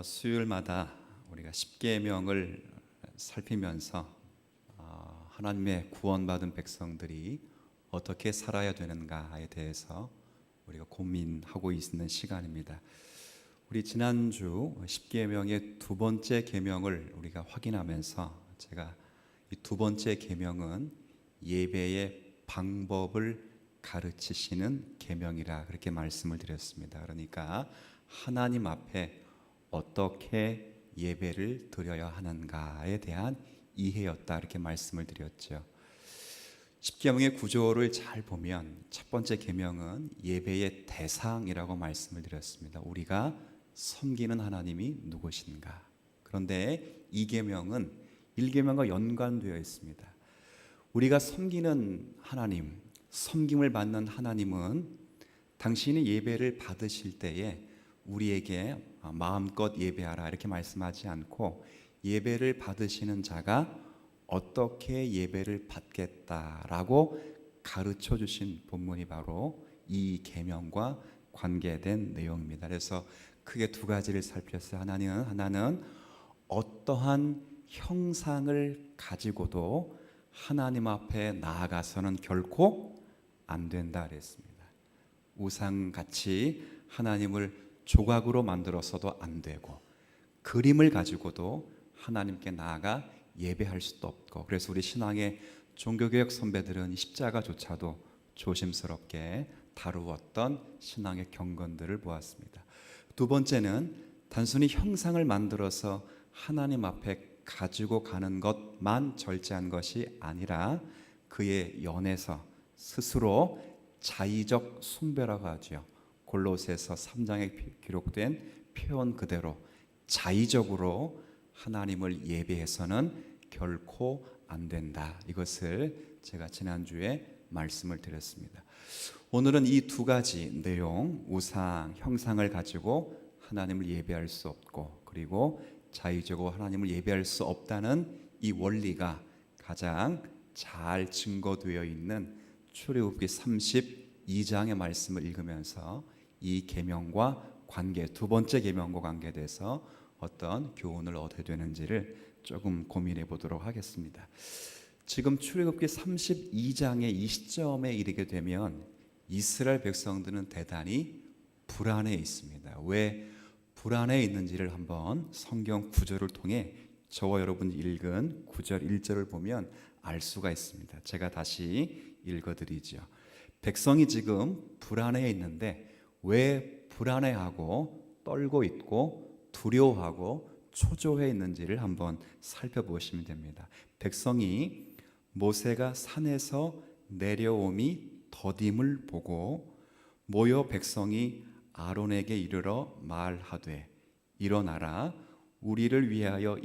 수요일마다 우리가 십계명을 살피면서 하나님의 구원받은 백성들이 어떻게 살아야 되는가에 대해서 우리가 고민하고 있는 시간입니다. 우리 지난주 십계명의 두 번째 계명을 우리가 확인하면서 제가 이 두 번째 계명은 예배의 방법을 가르치시는 계명이라 그렇게 말씀을 드렸습니다. 그러니까 하나님 앞에 어떻게 예배를 드려야 하는가에 대한 이해였다 이렇게 말씀을 드렸죠. 십계명의 구조를 잘 보면 첫 번째 계명은 예배의 대상이라고 말씀을 드렸습니다. 우리가 섬기는 하나님이 누구신가. 그런데 이 계명은 1계명과 연관되어 있습니다. 우리가 섬기는 하나님, 섬김을 받는 하나님은 당신이 예배를 받으실 때에 우리에게 마음껏 예배하라 이렇게 말씀하지 않고 예배를 받으시는 자가 어떻게 예배를 받겠다라고 가르쳐 주신 본문이 바로 이 계명과 관계된 내용입니다. 그래서 크게 두 가지를 살폈어요. 하나는 어떠한 형상을 가지고도 하나님 앞에 나아가서는 결코 안 된다 그랬습니다. 우상같이 하나님을 조각으로 만들어서도 안 되고 그림을 가지고도 하나님께 나아가 예배할 수도 없고, 그래서 우리 신앙의 종교개혁 선배들은 십자가조차도 조심스럽게 다루었던 신앙의 경건들을 보았습니다. 두 번째는 단순히 형상을 만들어서 하나님 앞에 가지고 가는 것만 절제한 것이 아니라 그의 연에서 스스로 자의적 숭배라고 하죠. 골로새서 3장에 기록된 표현 그대로 자의적으로 하나님을 예배해서는 결코 안 된다. 이것을 제가 지난주에 말씀을 드렸습니다. 오늘은 이 두 가지 내용, 우상, 형상을 가지고 하나님을 예배할 수 없고 그리고 자의적으로 하나님을 예배할 수 없다는 이 원리가 가장 잘 증거되어 있는 출애굽기 32장의 말씀을 읽으면서 이 계명과 관계, 두 번째 계명과 관계돼서 어떤 교훈을 얻게 되는지를 조금 고민해 보도록 하겠습니다. 지금 출애굽기 32장의 이 시점에 이르게 되면 이스라엘 백성들은 대단히 불안해 있습니다. 왜 불안해 있는지를 한번 성경 구절을 통해 저와 여러분이 읽은 9절 1절을 보면 알 수가 있습니다. 제가 다시 읽어드리죠. 백성이 지금 불안해 있는데 왜 불안해하고 떨고 있고 두려워하고 초조해 있는지를 한번 살펴보시면 됩니다. 백성이 모세가 산에서 내려옴이 더딤을 보고 모여 백성이 아론에게 이르러 말하되 일어나라 우리를 위하여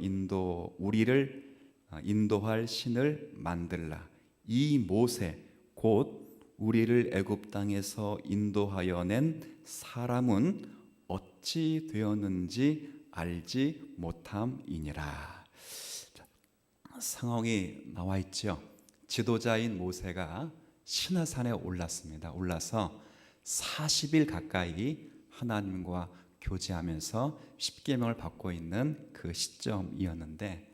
인도할 신을 만들라. 이 모세 곧 우리를 애굽 땅에서 인도하여 낸 사람은 어찌 되었는지 알지 못함이니라. 상황이 나와 있죠. 지도자인 모세가 시내산에 올랐습니다. 올라서 40일 가까이 하나님과 교제하면서 십계명을 받고 있는 그 시점이었는데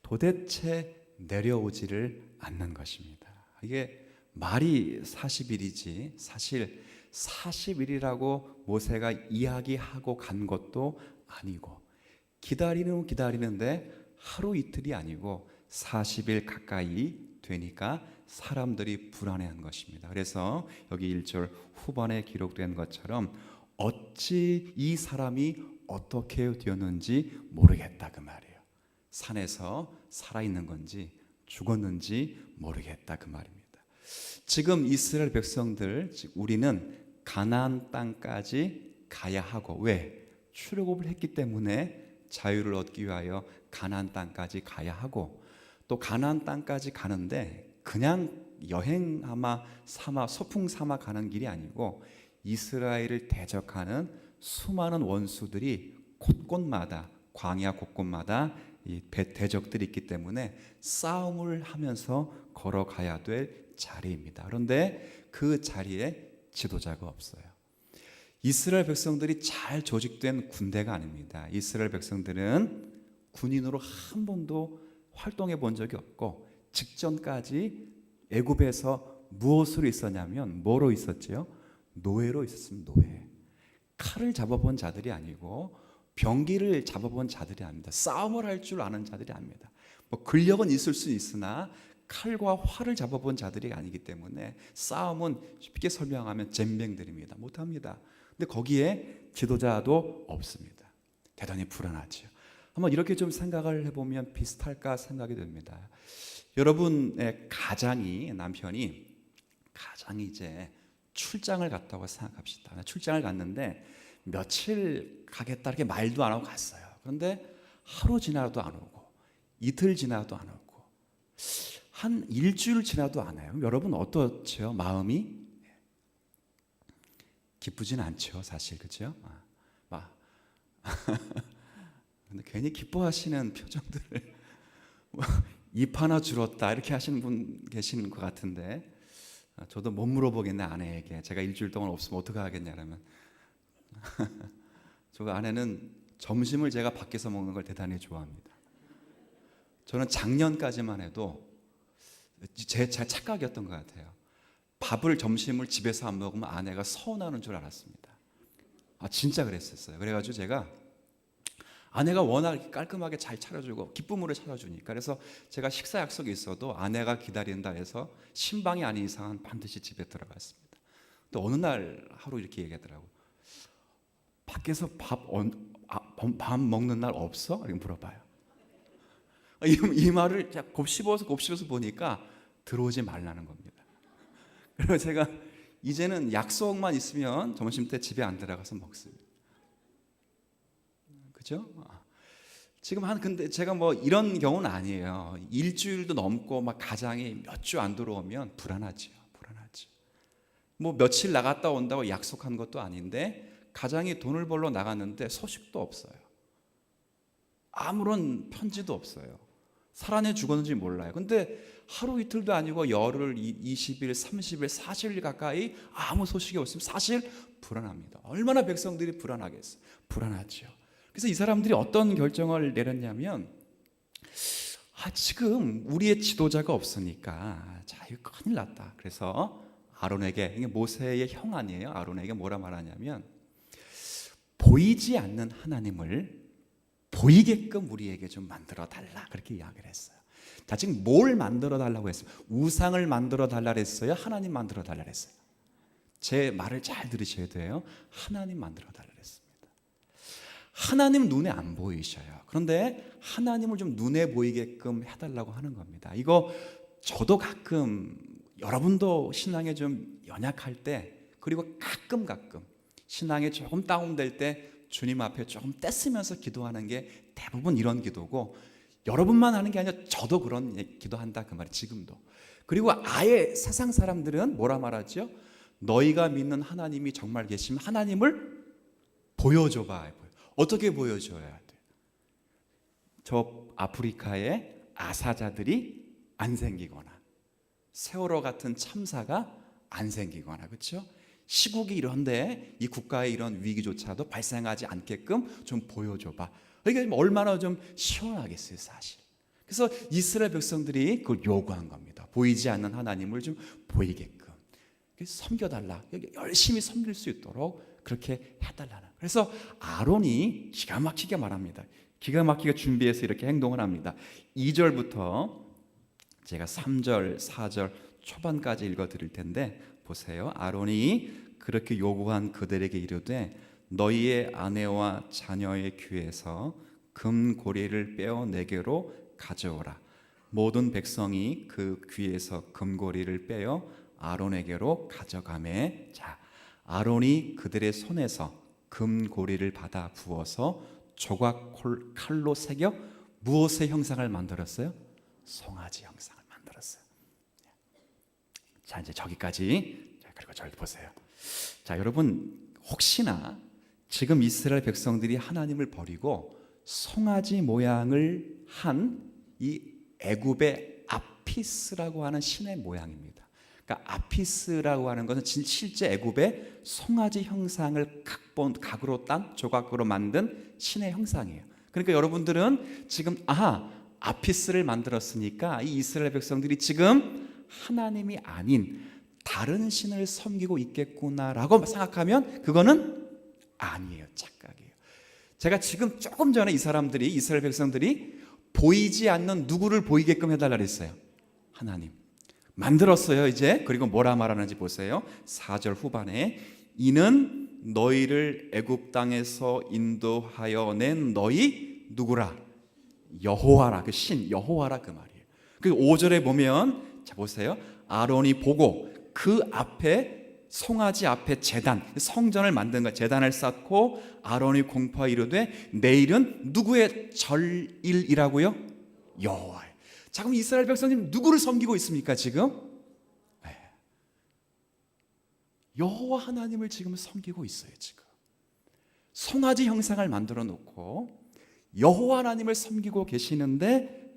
도대체 내려오지를 않는 것입니다. 이게 말이 40일이지 사실 40일이라고 모세가 이야기하고 간 것도 아니고 기다리는데 하루 이틀이 아니고 40일 가까이 되니까 사람들이 불안해한 것입니다. 그래서 여기 1절 후반에 기록된 것처럼 어찌 이 사람이 어떻게 되었는지 모르겠다 그 말이에요. 산에서 살아있는 건지 죽었는지 모르겠다 그 말입니다. 지금 이스라엘 백성들, 즉 우리는 가나안 땅까지 가야 하고, 왜? 출애굽을 했기 때문에 자유를 얻기 위하여 가나안 땅까지 가야 하고, 또 가나안 땅까지 가는데 그냥 여행 삼아 소풍 삼아 가는 길이 아니고 이스라엘을 대적하는 수많은 원수들이 곳곳마다 광야 곳곳마다 이 대적들이 있기 때문에 싸움을 하면서 걸어가야 될 자리입니다. 그런데 그 자리에 지도자가 없어요. 이스라엘 백성들이 잘 조직된 군대가 아닙니다. 이스라엘 백성들은 군인으로 한 번도 활동해 본 적이 없고, 직전까지 애굽에서 무엇으로 있었냐면 뭐로 있었지요? 노예로 있었습니다. 노예. 칼을 잡아본 자들이 아니고 병기를 잡아본 자들이 아닙니다. 싸움을 할 줄 아는 자들이 아닙니다. 뭐 근력은 있을 수 있으나 칼과 활을 잡아본 자들이 아니기 때문에 싸움은 쉽게 설명하면 젬병들입니다. 못합니다. 근데 거기에 지도자도 없습니다. 대단히 불안하죠. 한번 이렇게 좀 생각을 해보면 비슷할까 생각이 듭니다. 여러분의 남편이 이제 출장을 갔다고 생각합시다. 출장을 갔는데 며칠 가겠다 이렇게 말도 안 하고 갔어요. 그런데 하루 지나도 안 오고, 이틀 지나도 안 오고, 한 일주일 지나도 안 와요. 여러분 어떻죠? 마음이 기쁘진 않죠, 사실. 그렇죠? 근데 괜히 기뻐하시는 표정들을 입 하나 줄었다 이렇게 하시는 분 계시는 것 같은데, 저도 못 물어보겠네, 아내에게. 제가 일주일 동안 없으면 어떻게 하겠냐라면 저 아내는 점심을 제가 밖에서 먹는 걸 대단히 좋아합니다. 저는 작년까지만 해도 제 착각이었던 것 같아요. 점심을 집에서 안 먹으면 아내가 서운하는 줄 알았습니다. 진짜 그랬었어요. 그래가지고 제가, 아내가 워낙 깔끔하게 잘 차려주고 기쁨으로 차려주니까, 그래서 제가 식사 약속이 있어도 아내가 기다린다 해서 신방이 아닌 이상은 반드시 집에 들어갔습니다. 또 어느 날 하루 이렇게 얘기하더라고. 밖에서 밥 먹는 날 없어? 이렇게 물어봐요. 이 말을 곱씹어서 보니까 들어오지 말라는 겁니다. 그래서 제가 이제는 약속만 있으면 점심 때 집에 안 들어가서 먹습니다. 그죠? 근데 제가 뭐 이런 경우는 아니에요. 일주일도 넘고 막 가장이 몇 주 안 들어오면 불안하죠. 뭐 며칠 나갔다 온다고 약속한 것도 아닌데 가장이 돈을 벌러 나갔는데 소식도 없어요. 아무런 편지도 없어요. 살아내 죽었는지 몰라요. 근데 하루 이틀도 아니고 열흘, 20일, 30일, 40일 가까이 아무 소식이 없으면 사실 불안합니다. 얼마나 백성들이 불안하겠어요. 불안하죠. 그래서 이 사람들이 어떤 결정을 내렸냐면, 지금 우리의 지도자가 없으니까 이거 큰일 났다. 그래서 아론에게, 이게 모세의 형 아니에요. 아론에게 뭐라 말하냐면, 보이지 않는 하나님을 보이게끔 우리에게 좀 만들어 달라, 그렇게 이야기를 했어요. 지금 뭘 만들어 달라고 했어요? 우상을 만들어 달라 했어요? 하나님 만들어 달라 했어요? 제 말을 잘 들으셔야 돼요. 하나님 만들어 달라 했습니다. 하나님 눈에 안 보이셔요. 그런데 하나님을 좀 눈에 보이게끔 해달라고 하는 겁니다. 이거 저도 가끔, 여러분도 신앙에 좀 연약할 때, 그리고 가끔 신앙에 조금 다운될 때 주님 앞에 조금 떼쓰면서 기도하는 게 대부분 이런 기도고, 여러분만 하는 게 아니라 저도 그런 기도한다 그 말이 지금도. 그리고 아예 세상 사람들은 뭐라 말하죠? 너희가 믿는 하나님이 정말 계시면 하나님을 보여줘봐. 어떻게 보여줘야 돼? 저 아프리카에 아사자들이 안 생기거나, 세월호 같은 참사가 안 생기거나, 그렇죠? 시국이 이런데 이 국가의 이런 위기조차도 발생하지 않게끔 좀 보여줘봐. 그러니까 얼마나 좀 시원하겠어요, 사실. 그래서 이스라엘 백성들이 그걸 요구한 겁니다. 보이지 않는 하나님을 좀 보이게끔 섬겨달라. 열심히 섬길 수 있도록 그렇게 해달라는. 그래서 아론이 기가 막히게 말합니다. 기가 막히게 준비해서 이렇게 행동을 합니다. 2절부터 제가 3절, 4절 초반까지 읽어드릴 텐데 보세요. 아론이 그렇게 요구한 그들에게 이르되 너희의 아내와 자녀의 귀에서 금고리를 빼어 내게로 가져오라. 모든 백성이 그 귀에서 금고리를 빼어 아론에게로 가져가매. 자, 아론이 그들의 손에서 금고리를 받아 부어서 조각 칼로 새겨 무엇의 형상을 만들었어요? 송아지 형상을 만들었어요. 자, 이제 저기까지. 자, 그리고 저를 보세요. 자, 여러분 혹시나 지금 이스라엘 백성들이 하나님을 버리고 송아지 모양을 한 이 애굽의 아피스라고 하는 신의 모양입니다. 그러니까 아피스라고 하는 것은 실제 애굽의 송아지 형상을 각으로 딴 조각으로 만든 신의 형상이에요. 그러니까 여러분들은 지금 아피스를 만들었으니까 이 이스라엘 백성들이 지금 하나님이 아닌 다른 신을 섬기고 있겠구나라고 생각하면 그거는 아니에요. 착각이에요. 제가 지금 조금 전에 이스라엘 백성들이 보이지 않는 누구를 보이게끔 해달라 그랬어요. 하나님. 만들었어요 이제. 그리고 뭐라 말하는지 보세요. 4절 후반에 이는 너희를 애굽 땅에서 인도하여 낸 너희 누구라? 여호와라. 그 신 여호와라 그 말이에요. 그리고 5절에 보면 자 보세요. 아론이 보고 그 앞에 송아지 앞에 제단 성전을 만든 거 제단을 쌓고 아론이 공포하여 이르되 내일은 누구의 절일이라고요? 여호와의. 자 그럼 이스라엘 백성님 누구를 섬기고 있습니까 지금? 네. 여호와 하나님을 지금 섬기고 있어요 지금. 송아지 형상을 만들어 놓고 여호와 하나님을 섬기고 계시는데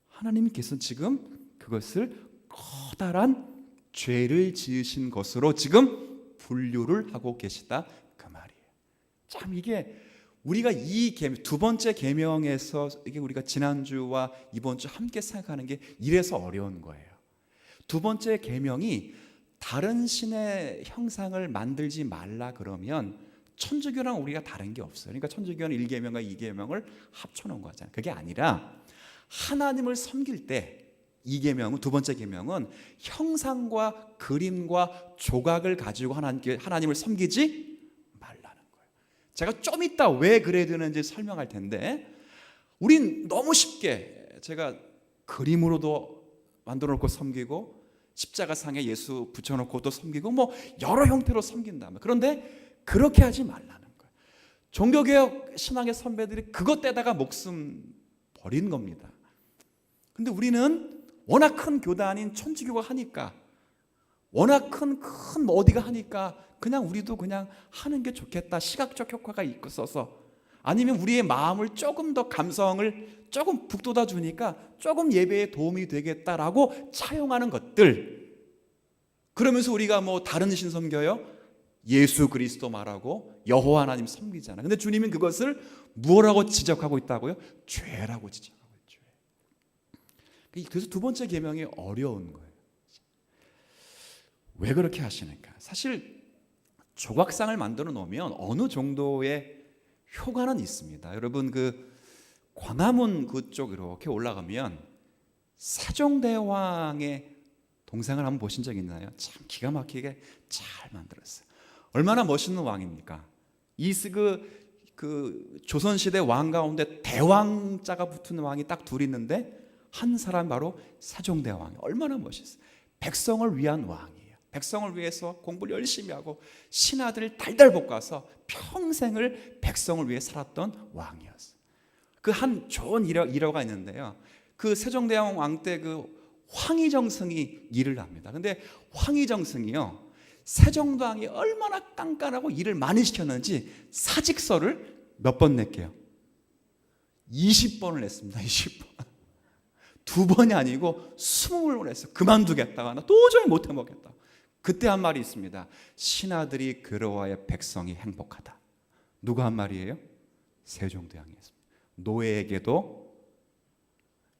하나님께서 지금 그것을 커다란 죄를 지으신 것으로 지금 분류를 하고 계시다 그 말이에요. 참 이게 우리가 이 두 번째 계명에서 이게 우리가 지난주와 이번 주 함께 생각하는 게 이래서 어려운 거예요. 두 번째 계명이 다른 신의 형상을 만들지 말라 그러면 천주교랑 우리가 다른 게 없어요. 그러니까 천주교는 1계명과 2계명을 합쳐놓은 거잖아요. 그게 아니라 하나님을 섬길 때 2계명은 두 번째 계명은 형상과 그림과 조각을 가지고 하나님을 섬기지 말라는 거예요. 제가 좀 이따 왜 그래야 되는지 설명할 텐데 우린 너무 쉽게 제가 그림으로도 만들어 놓고 섬기고 십자가상에 예수 붙여놓고도 섬기고 뭐 여러 형태로 섬긴다. 그런데 그렇게 하지 말라는 거예요. 종교개혁 신앙의 선배들이 그것 떼다가 목숨 버린 겁니다. 근데 우리는 워낙 큰 교단인 천주교가 하니까 워낙 큰 어디가 하니까 그냥 우리도 그냥 하는 게 좋겠다. 시각적 효과가 있어서 아니면 우리의 마음을 조금 더 감성을 조금 북돋아 주니까 조금 예배에 도움이 되겠다라고 차용하는 것들. 그러면서 우리가 뭐 다른 신 섬겨요? 예수 그리스도 말하고 여호와 하나님 섬기잖아요. 근데 주님은 그것을 무엇라고 지적하고 있다고요? 죄라고 지적하고 있죠. 그래서 두 번째 계명이 어려운 거예요. 왜 그렇게 하시는가? 사실 조각상을 만들어 놓으면 어느 정도의 효과는 있습니다. 여러분 그 광화문 그쪽 이렇게 올라가면 세종대왕의 동상을 한번 보신 적 있나요? 참 기가 막히게 잘 만들었어요. 얼마나 멋있는 왕입니까? 그 조선시대 왕 가운데 대왕자가 붙은 왕이 딱 둘 있는데 한 사람 바로 세종대왕이 얼마나 멋있어요. 백성을 위한 왕이에요. 백성을 위해서 공부를 열심히 하고 신하들을 달달 볶아서 평생을 백성을 위해 살았던 왕이었어요. 그 한 좋은 일화가 있는데요. 그 세종대왕 왕 때 그 황희정승이 일을 합니다. 근데 황희정승이요, 세종대왕이 얼마나 깐깐하고 일을 많이 시켰는지 사직서를 몇 번 냈게요? 20번을 냈습니다. 20번. 두 번이 아니고 20번을 했어요. 그만두겠다가 나 도저히 못해 먹겠다. 그때 한 말이 있습니다. 신하들이 괴로워야 백성이 행복하다. 누가 한 말이에요? 세종대왕이 했습니다. 노예에게도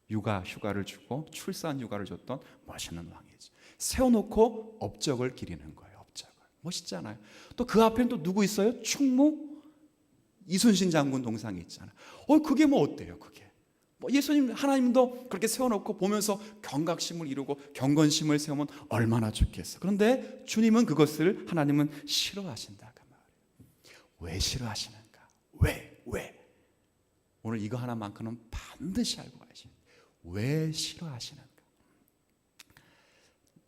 휴가를 주고 출산 휴가를 줬던 멋있는 왕이죠. 세워놓고 업적을 기리는 거예요. 업적을. 멋있잖아요. 또 그 앞에는 또 누구 있어요? 충무 이순신 장군 동상이 있잖아요. 그게 뭐 어때요? 그게 예수님 하나님도 그렇게 세워놓고 보면서 경각심을 이루고 경건심을 세우면 얼마나 좋겠어. 그런데 주님은 그것을 하나님은 싫어하신다 그 말이에요. 왜 싫어하시는가? 왜? 오늘 이거 하나만큼은 반드시 알고 가시죠. 왜 싫어하시는가?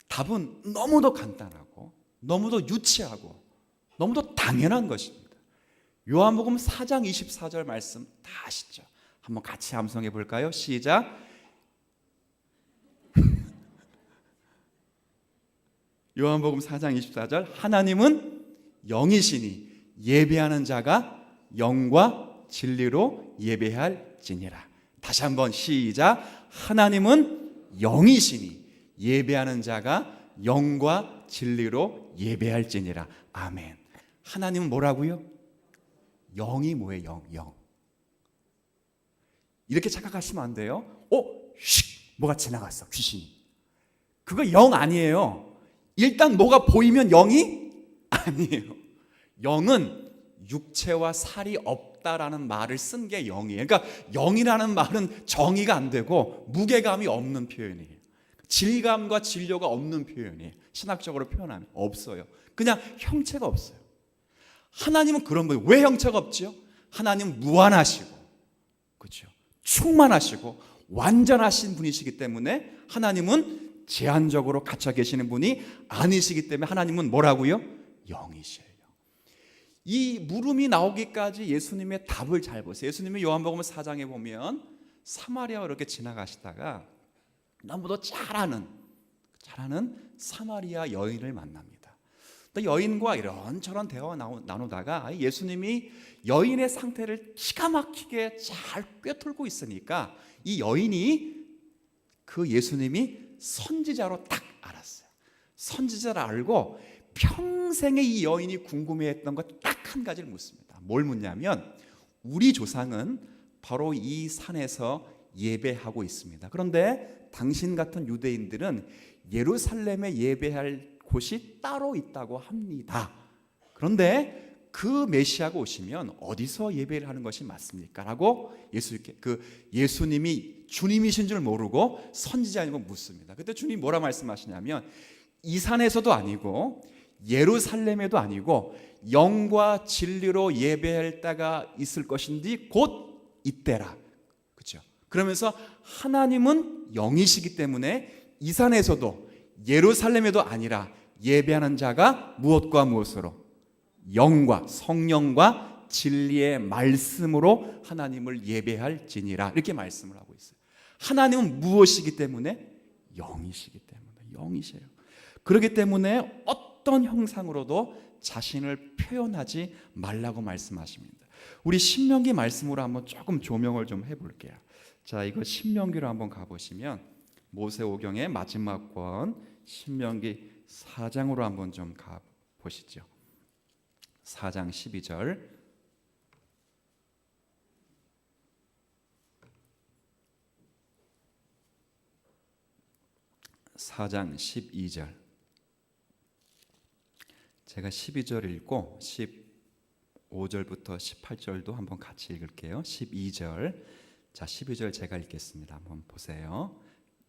답은 너무도 간단하고 너무도 유치하고 너무도 당연한 것입니다. 요한복음 4장 24절 말씀 다 아시죠? 한번 같이 암송해 볼까요? 시작. 요한복음 4장 24절 하나님은 영이시니 예배하는 자가 영과 진리로 예배할지니라. 다시 한번 시작. 하나님은 영이시니 예배하는 자가 영과 진리로 예배할지니라. 아멘. 하나님은 뭐라고요? 영이 뭐예요? 영. 이렇게 착각하시면 안 돼요. 뭐가 지나갔어, 귀신이. 그거 영 아니에요. 일단 뭐가 보이면 영이 아니에요. 영은 육체와 살이 없다라는 말을 쓴 게 영이에요. 그러니까 영이라는 말은 정의가 안 되고 무게감이 없는 표현이에요. 질감과 진료가 없는 표현이에요. 신학적으로 표현하면 없어요. 그냥 형체가 없어요. 하나님은 그런 분이에요. 왜 형체가 없죠? 하나님은 무한하시고, 그렇죠? 충만하시고 완전하신 분이시기 때문에 하나님은 제한적으로 갇혀 계시는 분이 아니시기 때문에 하나님은 뭐라고요? 영이셔요. 이 물음이 나오기까지 예수님의 답을 잘 보세요. 예수님이 요한복음 4장에 보면 사마리아로 이렇게 지나가시다가 너무도 잘하는 사마리아 여인을 만납니다. 또 여인과 이런저런 대화가 나누다가 예수님이 여인의 상태를 기가 막히게 잘 꿰뚫고 있으니까 이 여인이 그 예수님이 선지자로 딱 알았어요. 선지자를 알고 평생에 이 여인이 궁금해했던 것 딱 한 가지를 묻습니다. 뭘 묻냐면 우리 조상은 바로 이 산에서 예배하고 있습니다. 그런데 당신 같은 유대인들은 예루살렘에 예배할 곳이 따로 있다고 합니다. 그런데 그 메시아가 오시면 어디서 예배를 하는 것이 맞습니까? 라고 예수님이 주님이신 줄 모르고 선지자님을 묻습니다. 그때 주님이 뭐라 말씀하시냐면 이 산에서도 아니고 예루살렘에도 아니고 영과 진리로 예배할 때가 있을 것인지 곧 이때라. 그렇죠? 그러면서 하나님은 영이시기 때문에 이 산에서도 예루살렘에도 아니라 예배하는 자가 무엇과 무엇으로? 영과 성령과 진리의 말씀으로 하나님을 예배할지니라. 이렇게 말씀을 하고 있어요. 하나님은 무엇이기 때문에? 영이시기 때문에. 영이세요. 그렇기 때문에 어떤 형상으로도 자신을 표현하지 말라고 말씀하십니다. 우리 신명기 말씀으로 한번 조금 조명을 좀 해볼게요. 자, 이거 신명기로 한번 가보시면 모세오경의 마지막 권 신명기 4장으로 한번 좀 가보시죠. 4장 12절. 4장 12절. 제가 12절 읽고 15절부터 18절도 한번 같이 읽을게요. 12절. 자, 12절 제가 읽겠습니다. 한번 보세요.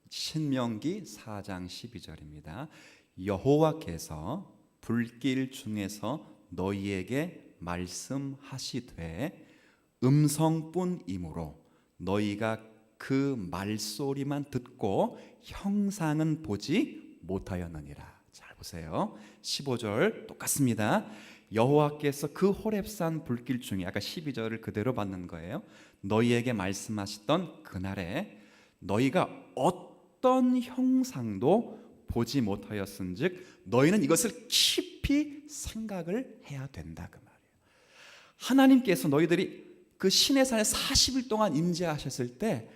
신명기 4장 12절입니다. 여호와께서 불길 중에서 너희에게 말씀하시되 음성뿐이므로 너희가 그 말소리만 듣고 형상은 보지 못하였느니라. 잘 보세요. 15절 똑같습니다. 여호와께서 그 호렙산 불길 중에 아까 12절을 그대로 받는 거예요. 너희에게 말씀하시던 그날에 너희가 어떤 형상도 보지 못하였은즉 너희는 이것을 깊이 생각을 해야 된다 그 말이에요. 하나님께서 너희들이 그 시내산에 40일 동안 임재하셨을 때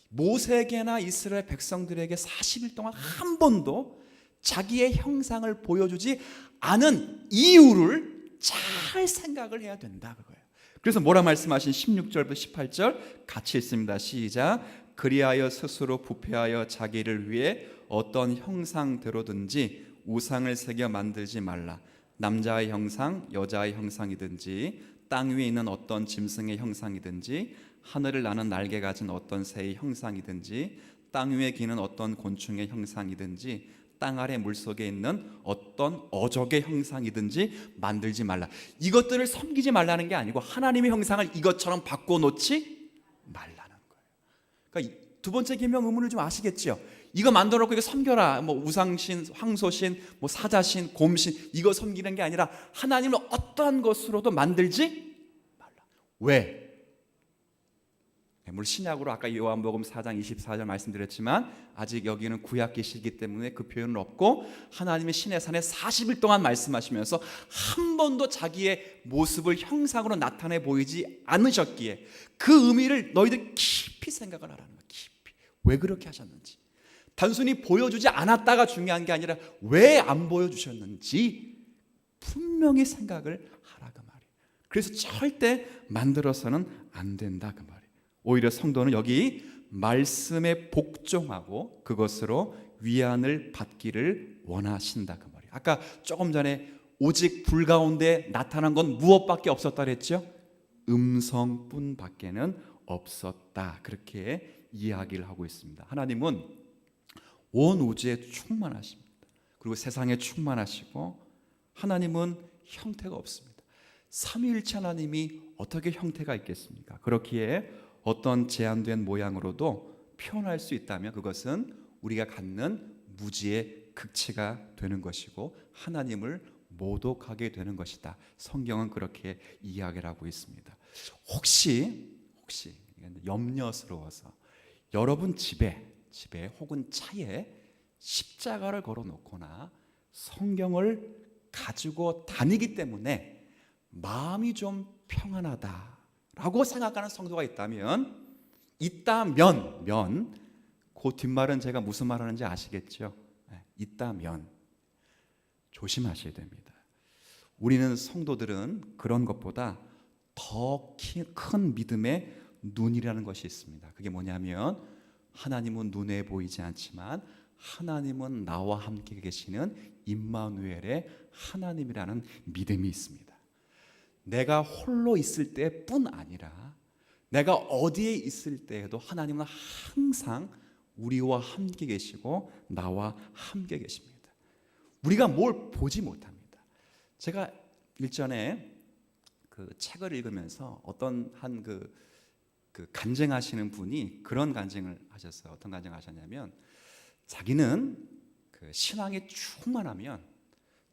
모세에게나 이스라엘 백성들에게 40일 동안 한 번도 자기의 형상을 보여주지 않은 이유를 잘 생각을 해야 된다 그거예요. 그래서 뭐라 말씀하신 16절부터 18절 같이 읽습니다. 시작. 그리하여 스스로 부패하여 자기를 위해 어떤 형상대로든지 우상을 새겨 만들지 말라. 남자의 형상, 여자의 형상이든지 땅 위에 있는 어떤 짐승의 형상이든지 하늘을 나는 날개 가진 어떤 새의 형상이든지 땅 위에 기는 어떤 곤충의 형상이든지 땅 아래 물속에 있는 어떤 어족의 형상이든지 만들지 말라. 이것들을 섬기지 말라는 게 아니고 하나님의 형상을 이것처럼 바꿔놓지 말라는 거예요. 그러니까 두 번째 계명 의문을 좀 아시겠죠? 이거 만들어놓고 이거 섬겨라. 뭐 우상신, 황소신, 뭐 사자신, 곰신 이거 섬기는 게 아니라 하나님을 어떠한 것으로도 만들지 말라. 왜? 물론 신약으로 아까 요한복음 4장 24절 말씀드렸지만 아직 여기는 구약계시이기 때문에 그 표현은 없고 하나님의 시내산에 40일 동안 말씀하시면서 한 번도 자기의 모습을 형상으로 나타내 보이지 않으셨기에 그 의미를 너희들 깊이 생각을 하라는 거예요. 깊이. 왜 그렇게 하셨는지. 단순히 보여주지 않았다가 중요한 게 아니라 왜 안 보여주셨는지 분명히 생각을 하라 그 말이에요. 그래서 절대 만들어서는 안 된다 그 말이에요. 오히려 성도는 여기 말씀에 복종하고 그것으로 위안을 받기를 원하신다 그 말이에요. 아까 조금 전에 오직 불 가운데 나타난 건 무엇밖에 없었다 그랬죠? 음성뿐밖에는 없었다. 그렇게 이야기를 하고 있습니다. 하나님은 온 우주에 충만하십니다. 그리고 세상에 충만하시고 하나님은 형태가 없습니다. 삼위일체 하나님이 어떻게 형태가 있겠습니까? 그렇기에 어떤 제한된 모양으로도 표현할 수 있다면 그것은 우리가 갖는 무지의 극치가 되는 것이고 하나님을 모독하게 되는 것이다. 성경은 그렇게 이야기를 하고 있습니다. 혹시 염려스러워서 여러분 집에 혹은 차에 십자가를 걸어 놓거나 성경을 가지고 다니기 때문에 마음이 좀 평안하다라고 생각하는 성도가 있다면 그 뒷말은 제가 무슨 말 하는지 아시겠죠? 있다면 조심하셔야 됩니다. 우리는 성도들은 그런 것보다 더 큰 믿음의 눈이라는 것이 있습니다. 그게 뭐냐면 하나님은 눈에 보이지 않지만 하나님은 나와 함께 계시는 임마누엘의 하나님이라는 믿음이 있습니다. 내가 홀로 있을 때뿐 아니라 내가 어디에 있을 때에도 하나님은 항상 우리와 함께 계시고 나와 함께 계십니다. 우리가 뭘 보지 못합니다. 제가 일전에 그 책을 읽으면서 어떤 그 간증하시는 분이 그런 간증을 하셨어요. 어떤 간증을 하셨냐면 자기는 그 신앙에 충만하면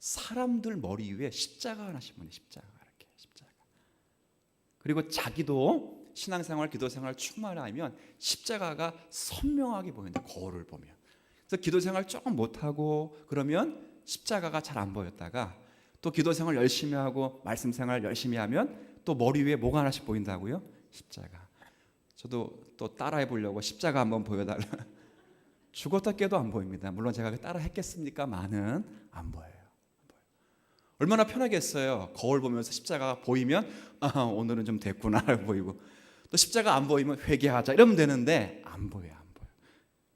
사람들 머리 위에 십자가 하나씩 보내 십자가. 그리고 자기도 신앙생활, 기도생활 충만하면 십자가가 선명하게 보인다. 거울을 보면. 그래서 기도생활 조금 못하고 그러면 십자가가 잘 안 보였다가 또 기도생활 열심히 하고 말씀생활 열심히 하면 또 머리 위에 뭐가 하나씩 보인다고요? 십자가. 저도 또 따라해 보려고 십자가 한번 보여달라. 죽었다 깨도 안 보입니다. 물론 제가 따라 했겠습니까? 많은 안 보여요. 얼마나 편하겠어요. 거울 보면서 십자가 보이면 오늘은 좀 됐구나 보이고 또 십자가 안 보이면 회개하자 이러면 되는데 안 보여요.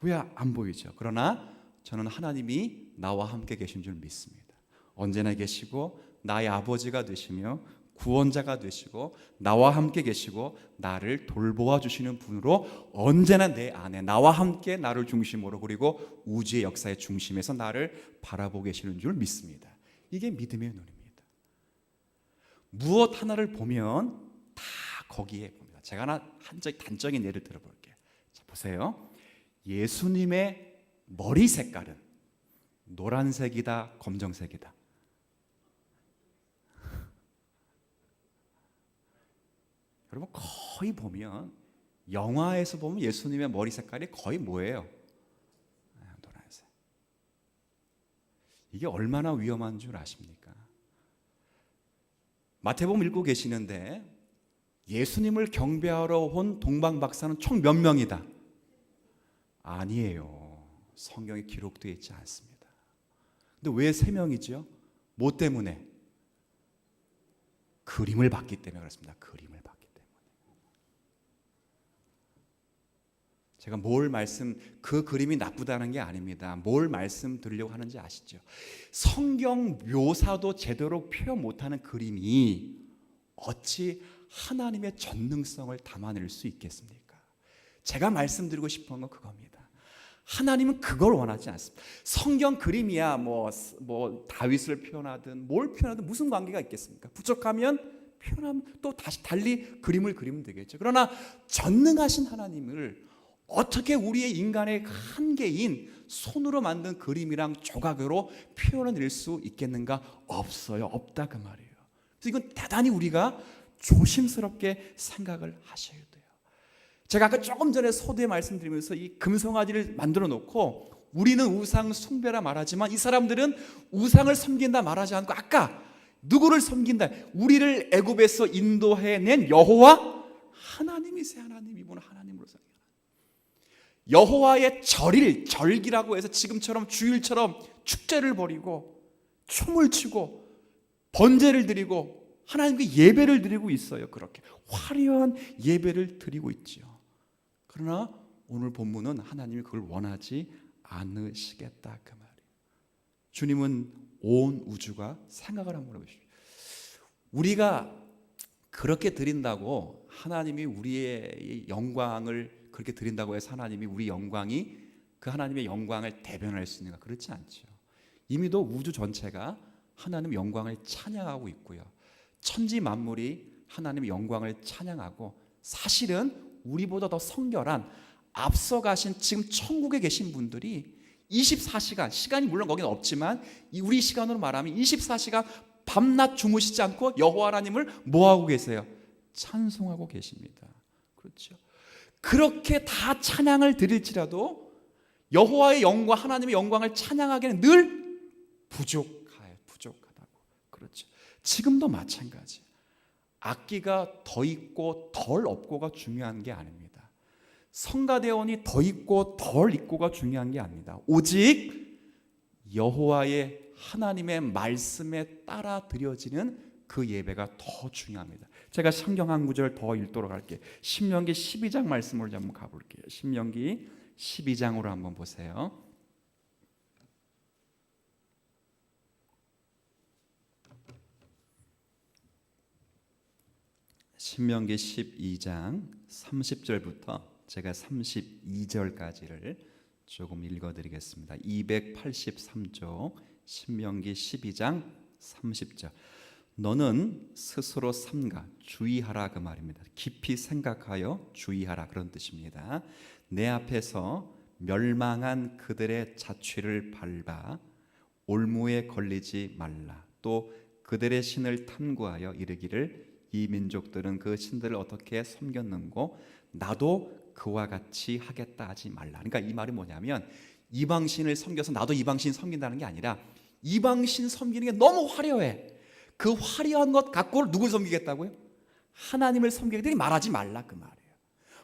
왜 안 보이죠? 그러나 저는 하나님이 나와 함께 계신 줄 믿습니다. 언제나 계시고 나의 아버지가 되시며 구원자가 되시고 나와 함께 계시고 나를 돌보아 주시는 분으로 언제나 내 안에 나와 함께 나를 중심으로 그리고 우주의 역사의 중심에서 나를 바라보고 계시는 줄 믿습니다. 이게 믿음의 눈입니다. 무엇 하나를 보면 다 거기에 봅니다. 제가 하나 단적인 예를 들어볼게요. 자, 보세요. 예수님의 머리 색깔은 노란색이다, 검정색이다. 여러분 거의 보면 영화에서 보면 예수님의 머리 색깔이 거의 뭐예요? 노란색. 이게 얼마나 위험한 줄 아십니까? 마태복음 읽고 계시는데 예수님을 경배하러 온 동방 박사는 총 몇 명이다? 아니에요. 성경에 기록되어 있지 않습니다. 근데 왜 3명이죠? 뭐 때문에? 그림을 봤기 때문에 그렇습니다. 그림을 봤기 때문에. 제가 그 그림이 나쁘다는 게 아닙니다. 뭘 말씀드리려고 하는지 아시죠? 성경 묘사도 제대로 표현 못하는 그림이 어찌 하나님의 전능성을 담아낼 수 있겠습니까? 제가 말씀드리고 싶은 건 그겁니다. 하나님은 그걸 원하지 않습니다. 성경 그림이야 뭐 다윗을 표현하든 뭘 표현하든 무슨 관계가 있겠습니까? 부족하면 표현하면 또 다시 달리 그림을 그리면 되겠죠. 그러나 전능하신 하나님을 어떻게 우리의 인간의 한계인 손으로 만든 그림이랑 조각으로 표현해낼 수 있겠는가? 없어요. 없다 그 말이에요. 그래서 이건 대단히 우리가 조심스럽게 생각을 하셔야 돼요. 제가 아까 조금 전에 서두에 말씀드리면서 이 금송아지를 만들어 놓고 우리는 우상 숭배라 말하지만 이 사람들은 우상을 섬긴다 말하지 않고 아까 누구를 섬긴다? 우리를 애굽에서 인도해낸 여호와 하나님이세요. 하나님 이분은 하나님으로 섬겨요. 여호와의 절기라고 해서 지금처럼 주일처럼 축제를 벌이고 춤을 추고 번제를 드리고 하나님께 예배를 드리고 있어요. 그렇게 화려한 예배를 드리고 있지요. 그러나 오늘 본문은 하나님이 그걸 원하지 않으시겠다 그 말이에요. 주님은 온 우주가 생각을 한번 해보십시오. 우리가 그렇게 드린다고 하나님이 우리의 영광을 그렇게 드린다고 해서 하나님이 우리 영광이 그 하나님의 영광을 대변할 수 있는가? 그렇지 않죠. 이미도 우주 전체가 하나님의 영광을 찬양하고 있고요. 천지 만물이 하나님의 영광을 찬양하고, 사실은 우리보다 더 성결한 앞서가신 지금 천국에 계신 분들이 24시간, 시간이 물론 거기는 없지만 우리 시간으로 말하면 24시간 밤낮 주무시지 않고 여호와 하나님을 뭐하고 계세요? 찬송하고 계십니다. 그렇죠. 그렇게 다 찬양을 드릴지라도 여호와의 영광, 하나님의 영광을 찬양하기에는 늘 부족하다고. 그렇죠. 지금도 마찬가지. 악기가 더 있고 덜 없고가 중요한 게 아닙니다. 성가대원이 더 있고 덜 있고가 중요한 게 아닙니다. 오직 여호와의 하나님의 말씀에 따라 드려지는 그 예배가 더 중요합니다. 제가 성경 한 구절 더 읽도록 할게요. 신명기 12장 말씀으로 한번 가볼게요. 신명기 12장으로 한번 보세요. 신명기 12장 30절부터 제가 32절까지를 조금 읽어드리겠습니다. 283쪽 신명기 12장 30절. 너는 스스로 삼가 주의하라 그 말입니다. 깊이 생각하여 주의하라 그런 뜻입니다. 내 앞에서 멸망한 그들의 자취를 밟아 올무에 걸리지 말라. 또 그들의 신을 탐구하여 이르기를 이 민족들은 그 신들을 어떻게 섬겼는고 나도 그와 같이 하겠다 하지 말라. 그러니까 이 말이 뭐냐면 이방신을 섬겨서 나도 이방신 섬긴다는 게 아니라 이방신 섬기는 게 너무 화려해. 그 화려한 것 갖고 누굴 섬기겠다고요? 하나님을 섬기겠다니 말하지 말라 그 말이에요.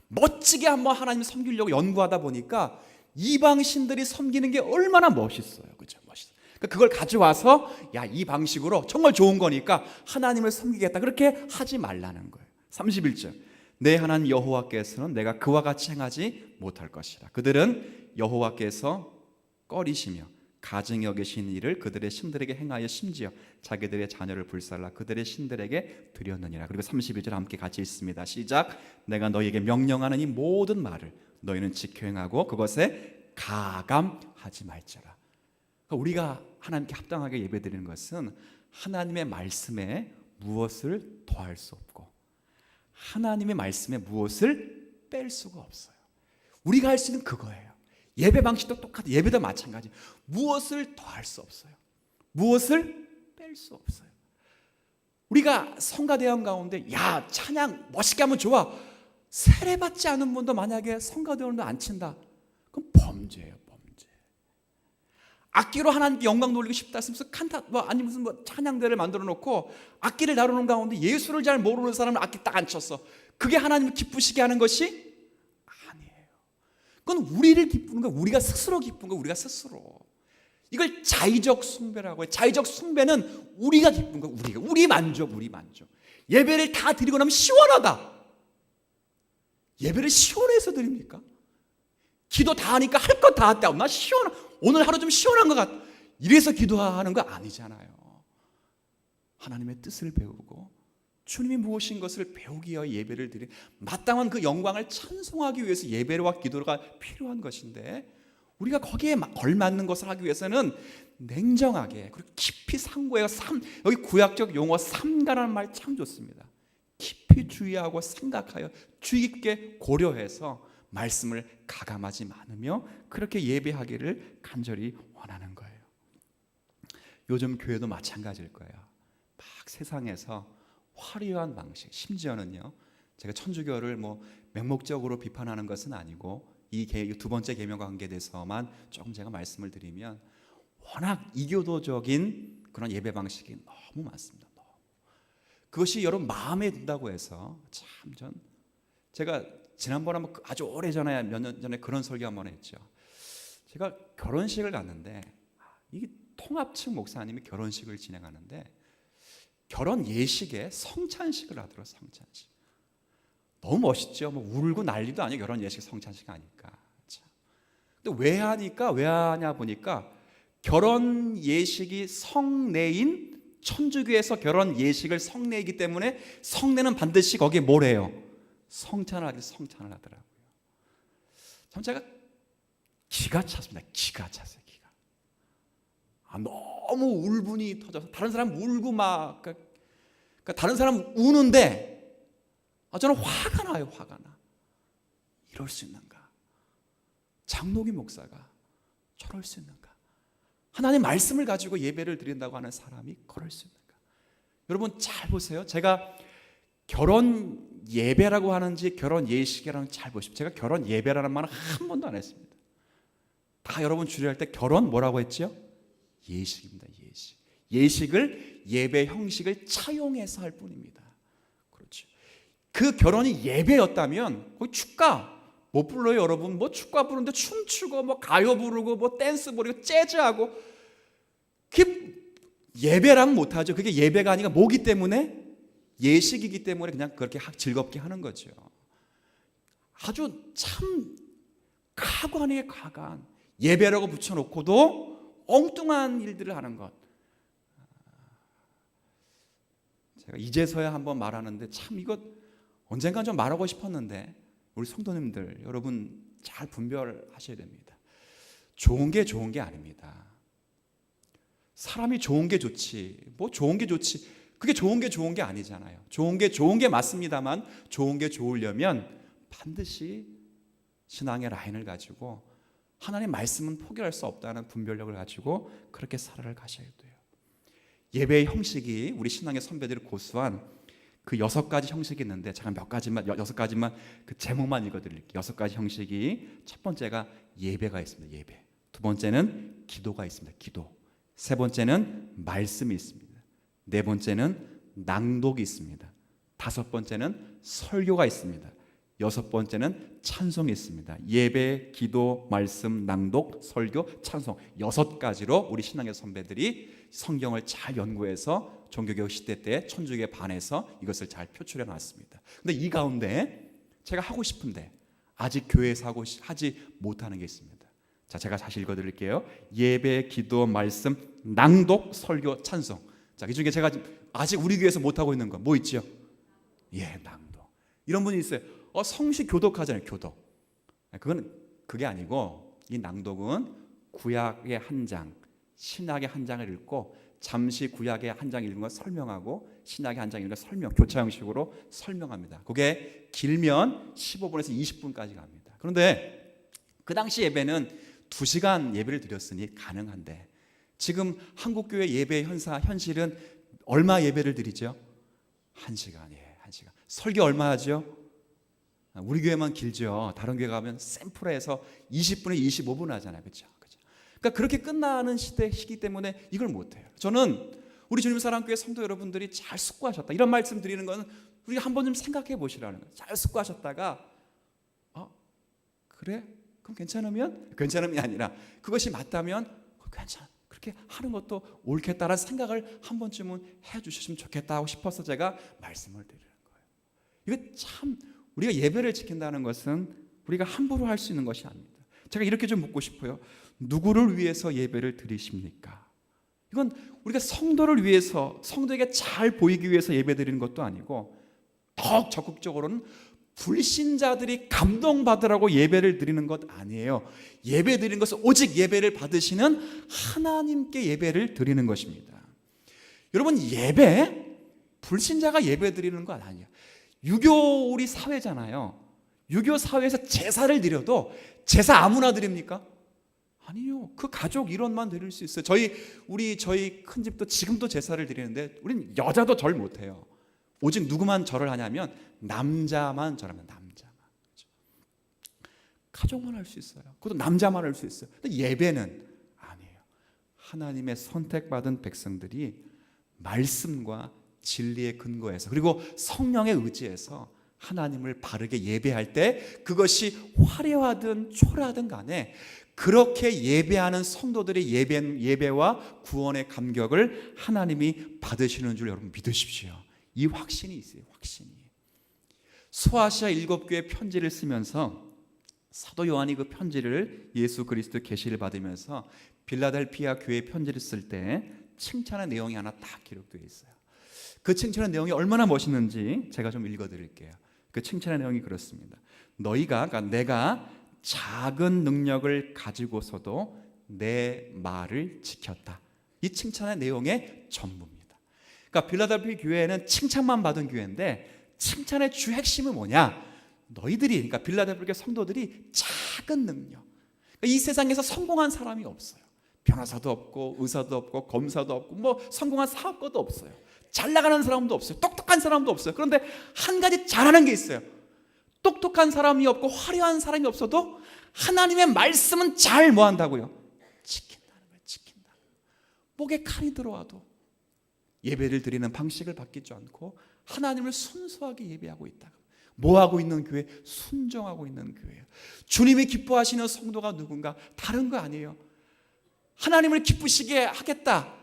멋지게 한번 하나님 섬기려고 연구하다 보니까 이방신들이 섬기는 게 얼마나 멋있어요. 그죠? 멋있어요. 그걸 가져와서 야, 이 방식으로 정말 좋은 거니까 하나님을 섬기겠다 그렇게 하지 말라는 거예요. 31절. 내 하나님 여호와께서는 내가 그와 같이 행하지 못할 것이라. 그들은 여호와께서 꺼리시며 가증히 여기신 일을 그들의 신들에게 행하여 심지어 자기들의 자녀를 불살라 그들의 신들에게 드렸느니라. 그리고 31절 함께 같이 읽습니다. 시작. 내가 너희에게 명령하는 이 모든 말을 너희는 지켜 행하고 그것에 가감하지 말지어라. 그러니까 우리가 하나님께 합당하게 예배드리는 것은 하나님의 말씀에 무엇을 더할 수 없고 하나님의 말씀에 무엇을 뺄 수가 없어요. 우리가 할 수 있는 그거예요. 예배 방식도 똑같아요. 예배도 마찬가지. 무엇을 더할 수 없어요. 무엇을 뺄 수 없어요. 우리가 성가대원 가운데 야 찬양 멋있게 하면 좋아. 세례받지 않은 분도 만약에 성가대원도 안 친다. 그럼 범죄예요. 악기로 하나님께 영광 돌리고 싶다 했으면서 칸타 아니 무슨 찬양대를 만들어 놓고 악기를 다루는 가운데 예수를 잘 모르는 사람은 악기 딱 안 쳤어. 그게 하나님을 기쁘시게 하는 것이 아니에요. 그건 우리를 기쁘는 거야. 우리가 스스로 기쁜 거야. 우리가 스스로. 이걸 자의적 숭배라고 해요. 자의적 숭배는 우리가 기쁜 거야. 우리 만족. 예배를 다 드리고 나면 시원하다. 예배를 시원해서 드립니까? 기도 다 하니까 할 것 다 했다. 나 오늘 하루 좀 시원한 것 같아. 이래서 기도하는 거 아니잖아요. 하나님의 뜻을 배우고 주님이 무엇인 것을 배우기 위하여 예배를 드리 마땅한 그 영광을 찬송하기 위해서 예배와 기도가 필요한 것인데 우리가 거기에 걸맞는 것을 하기 위해서는 냉정하게 그리고 깊이 상고해서 여기 구약적 용어 삼가라는 말 참 좋습니다. 깊이 주의하고 생각하여 주의 깊게 고려해서 말씀을 가감하지 않으며 그렇게 예배하기를 간절히 원하는 거예요. 요즘 교회도 마찬가지일 거예요. 막 세상에서 화려한 방식, 심지어는요 제가 천주교를 맹목적으로 비판하는 것은 아니고 이 두 번째 계명과 관계돼서만 조금 제가 말씀을 드리면 워낙 이교도적인 그런 예배 방식이 너무 많습니다. 그것이 여러분 마음에 든다고 해서 제가 지난번에 한번 아주 오래전에 몇 년 전에 그런 설교 한번 했죠. 제가 결혼식을 갔는데 이 통합측 목사님이 결혼식을 진행하는데 결혼 예식에 성찬식을 하더라고요. 성찬식. 너무 멋있죠. 뭐 울고 난리도 아니고 결혼 예식 성찬식 하니까. 근데 왜 하냐 보니까 결혼 예식이 성례인 천주교에서 결혼 예식을 성례이기 때문에 성례는 반드시 거기에 뭘 해요? 성찬을 하더라고요. 참 제가 기가 찼습니다. 기가 찼어요. 기가. 너무 울분이 터져서 다른 사람 울고 막 그러니까 다른 사람 우는데 저는 화가 나요. 화가 나. 이럴 수 있는가? 장로기 목사가 저럴 수 있는가? 하나님 말씀을 가지고 예배를 드린다고 하는 사람이 그럴 수 있는가? 여러분 잘 보세요. 제가 결혼 예배라고 하는지 결혼 예식이라는지 잘 보십시오. 제가 결혼 예배라는 말은 한 번도 안 했습니다. 다 여러분 주례할 때 결혼 뭐라고 했죠? 예식입니다. 예식. 예식을 예배 형식을 차용해서 할 뿐입니다. 그렇죠. 그 결혼이 예배였다면 거기 축가 못 불러요, 여러분. 뭐 축가 부르는데 춤추고 뭐 가요 부르고 뭐 댄스 부르고 재즈하고 그게 예배라면 못하죠. 그게 예배가 아니라 뭐기 때문에 예식이기 때문에 그냥 그렇게 즐겁게 하는 거죠. 아주 참 가관이에요. 가관. 예배라고 붙여놓고도 엉뚱한 일들을 하는 것. 제가 이제서야 한번 말하는데 참 이거 언젠간 좀 말하고 싶었는데 우리 성도님들 여러분 잘 분별하셔야 됩니다. 좋은 게 좋은 게 아닙니다. 사람이 좋은 게 좋지 뭐 좋은 게 좋지 그게 좋은 게 좋은 게 아니잖아요. 좋은 게 맞습니다만 좋은 게 좋으려면 반드시 신앙의 라인을 가지고 하나님의 말씀은 포기할 수 없다는 분별력을 가지고 그렇게 살아를 가셔야 돼요. 예배의 형식이 우리 신앙의 선배들이 고수한 그 6가지 형식이 있는데 제가 몇 가지만 6가지만 그 제목만 읽어드릴게요. 6가지 형식이 첫 번째가 예배가 있습니다. 예배. 두 번째는 기도가 있습니다. 기도. 세 번째는 말씀이 있습니다. 네 번째는 낭독이 있습니다. 다섯 번째는 설교가 있습니다. 여섯 번째는 찬송이 있습니다. 예배, 기도, 말씀, 낭독, 설교, 찬송 6가지로 우리 신앙의 선배들이 성경을 잘 연구해서 종교개혁 시대 때 천주교에 반해서 이것을 잘 표출해 놨습니다. 근데 이 가운데 제가 하고 싶은데 아직 교회에서 하지 못하는 게 있습니다. 자, 제가 다시 읽어드릴게요. 예배, 기도, 말씀, 낭독, 설교, 찬송. 자, 이 중에 제가 아직 우리 교회에서 못하고 있는 건 뭐 있죠? 예, 낭독. 이런 분이 있어요. 성시 교독하잖아요. 교독. 그게 아니고 이 낭독은 구약의 한 장, 신약의 한 장을 읽고 잠시 구약의 한 장 읽는 걸 설명하고 신약의 한 장 읽는 걸 설명, 교차 형식으로 설명합니다. 그게 길면 15분에서 20분까지 갑니다. 그런데 그 당시 예배는 2시간 예배를 드렸으니 가능한데 지금 한국교회 예배 현실은 얼마 예배를 드리죠? 1시간이에요. 1시간. 설교 얼마 하죠? 우리 교회만 길죠. 다른 교회 가면 샘플에서 20분에 25분 하잖아요. 그렇죠? 그러니까 그렇게 끝나는 시기 때문에 이걸 못해요. 저는 우리 주님 사랑교회 성도 여러분들이 잘 숙고하셨다. 이런 말씀 드리는 거는 우리가 한번 좀 생각해 보시라는 거예요. 잘 숙고하셨다가 그래? 그럼 괜찮음이 아니라 그것이 맞다면 괜찮아. 그렇게 하는 것도 옳겠다라는 생각을 한 번쯤은 해주셨으면 좋겠다 하고 싶어서 제가 말씀을 드리는 거예요. 이거 참 우리가 예배를 지킨다는 것은 우리가 함부로 할 수 있는 것이 아닙니다. 제가 이렇게 좀 묻고 싶어요. 누구를 위해서 예배를 드리십니까? 이건 우리가 성도를 위해서 성도에게 잘 보이기 위해서 예배 드리는 것도 아니고 더욱 적극적으로는 불신자들이 감동받으라고 예배를 드리는 것 아니에요. 예배 드리는 것은 오직 예배를 받으시는 하나님께 예배를 드리는 것입니다. 여러분 예배 불신자가 예배 드리는 것 아니에요. 유교 우리 사회잖아요. 유교 사회에서 제사를 드려도 제사 아무나 드립니까? 아니요. 그 가족 일원만 드릴 수 있어요. 저희 큰 집도 지금도 제사를 드리는데 우린 여자도 절 못해요. 오직 누구만 절을 하냐면 남자만 절합니다. 남자만. 그렇죠? 가족만 할 수 있어요. 그것도 남자만 할 수 있어요. 근데 예배는 아니에요. 하나님의 선택받은 백성들이 말씀과 진리의 근거에서 그리고 성령의 의지에서 하나님을 바르게 예배할 때 그것이 화려하든 초라하든 간에 그렇게 예배하는 성도들의 예배와 구원의 감격을 하나님이 받으시는 줄 여러분 믿으십시오. 이 확신이 있어요. 확신이. 소아시아 7교회 편지를 쓰면서 사도 요한이 그 편지를 예수 그리스도 계시를 받으면서 빌라델피아 교회 편지를 쓸 때 칭찬의 내용이 하나 딱 기록되어 있어요. 그 칭찬의 내용이 얼마나 멋있는지 제가 좀 읽어드릴게요. 그 칭찬의 내용이 그렇습니다. 그러니까 내가 작은 능력을 가지고서도 내 말을 지켰다. 이 칭찬의 내용의 전부입니다. 그러니까 빌라델피아 교회는 칭찬만 받은 교회인데 칭찬의 주 핵심은 뭐냐? 너희들이, 그러니까 빌라델피아 성도들이 작은 능력. 그러니까 이 세상에서 성공한 사람이 없어요. 변호사도 없고 의사도 없고 검사도 없고 뭐 성공한 사업가도 없어요. 잘 나가는 사람도 없어요. 똑똑한 사람도 없어요. 그런데 한 가지 잘하는 게 있어요. 똑똑한 사람이 없고 화려한 사람이 없어도 하나님의 말씀은 잘 뭐한다고요? 지킨다는 거예요. 지킨다. 목에 칼이 들어와도 예배를 드리는 방식을 바뀌지 않고 하나님을 순수하게 예배하고 있다. 뭐하고 있는 교회? 순종하고 있는 교회예요. 주님이 기뻐하시는 성도가 누군가? 다른 거 아니에요. 하나님을 기쁘시게 하겠다.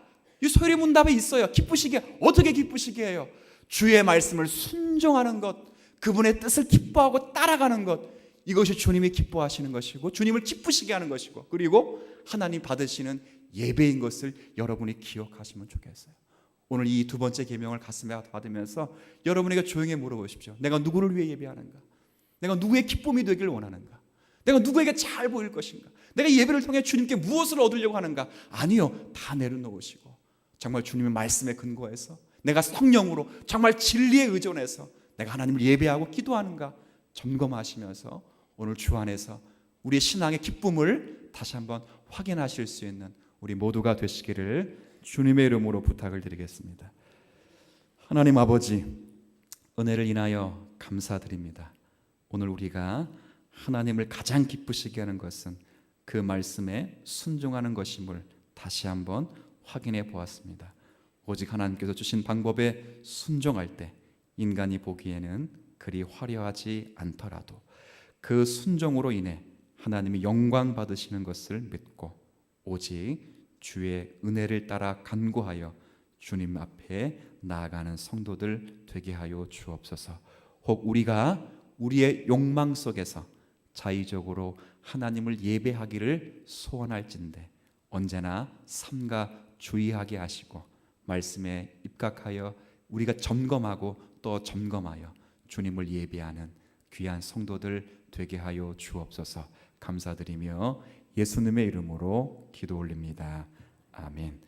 이 소리 문답에 있어요. 기쁘시게. 어떻게 기쁘시게 해요? 주의 말씀을 순종하는 것, 그분의 뜻을 기뻐하고 따라가는 것, 이것이 주님이 기뻐하시는 것이고 주님을 기쁘시게 하는 것이고 그리고 하나님 받으시는 예배인 것을 여러분이 기억하시면 좋겠어요. 오늘 이 두 번째 계명을 가슴에 받으면서 여러분에게 조용히 물어보십시오. 내가 누구를 위해 예배하는가? 내가 누구의 기쁨이 되길 원하는가? 내가 누구에게 잘 보일 것인가? 내가 예배를 통해 주님께 무엇을 얻으려고 하는가? 아니요, 다 내려놓으시고 정말 주님의 말씀에 근거해서 내가 성령으로 정말 진리에 의존해서 내가 하나님을 예배하고 기도하는가 점검하시면서 오늘 주 안에서 우리의 신앙의 기쁨을 다시 한번 확인하실 수 있는 우리 모두가 되시기를 주님의 이름으로 부탁을 드리겠습니다. 하나님 아버지, 은혜를 인하여 감사드립니다. 오늘 우리가 하나님을 가장 기쁘시게 하는 것은 그 말씀에 순종하는 것임을 다시 한번 확인해 보았습니다. 오직 하나님께서 주신 방법에 순종할 때 인간이 보기에는 그리 화려하지 않더라도 그 순종으로 인해 하나님이 영광 받으시는 것을 믿고 오직 주의 은혜를 따라 간구하여 주님 앞에 나아가는 성도들 되게 하여 주옵소서. 혹 우리가 우리의 욕망 속에서 자의적으로 하나님을 예배하기를 소원할진대 언제나 삼가 주의하게 하시고 말씀에 입각하여 우리가 점검하고 또 점검하여 주님을 예배하는 귀한 성도들 되게 하여 주옵소서. 감사드리며 예수님의 이름으로 기도 올립니다. 아멘.